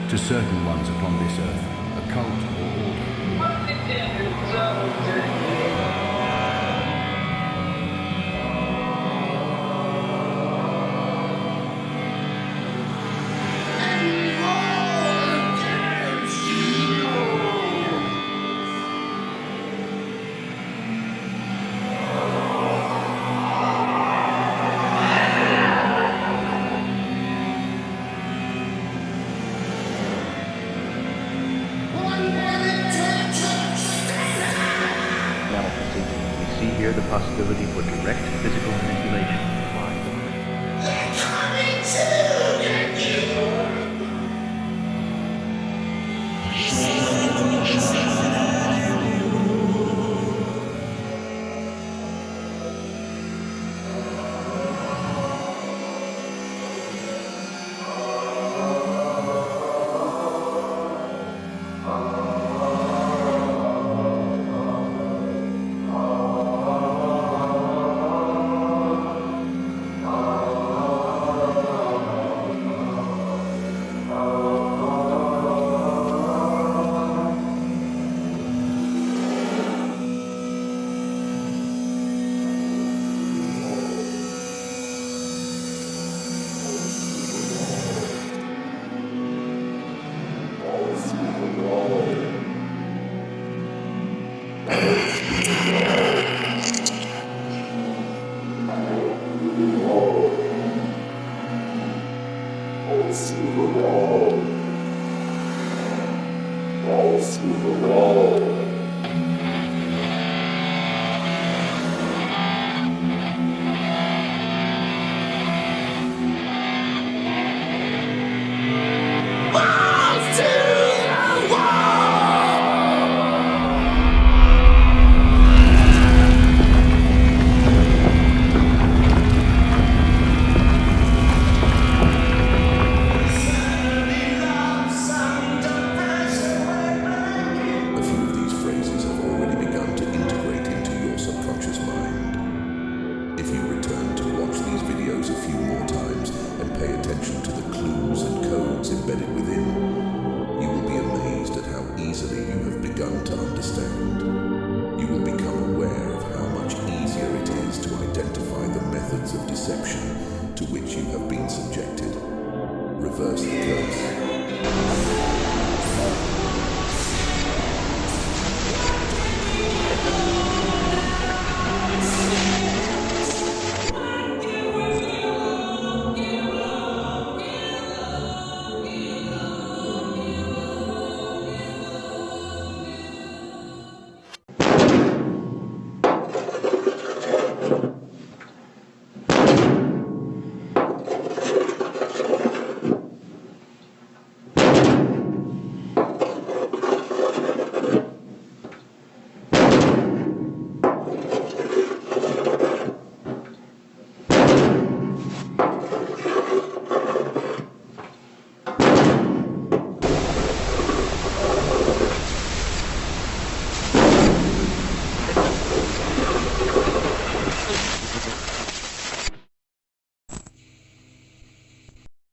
To certain ones upon this earth, a cult or order. The possibility for direct physical manipulation. They're coming to get you! A few of these phrases have already begun to integrate into your subconscious mind. If you return to watch these videos a few more times and pay attention to the clues and codes embedded within, you will be amazed at how easily you have begun to understand. You will become aware of how much easier it is to identify the methods of deception to which you have been subjected. Reverse the curse.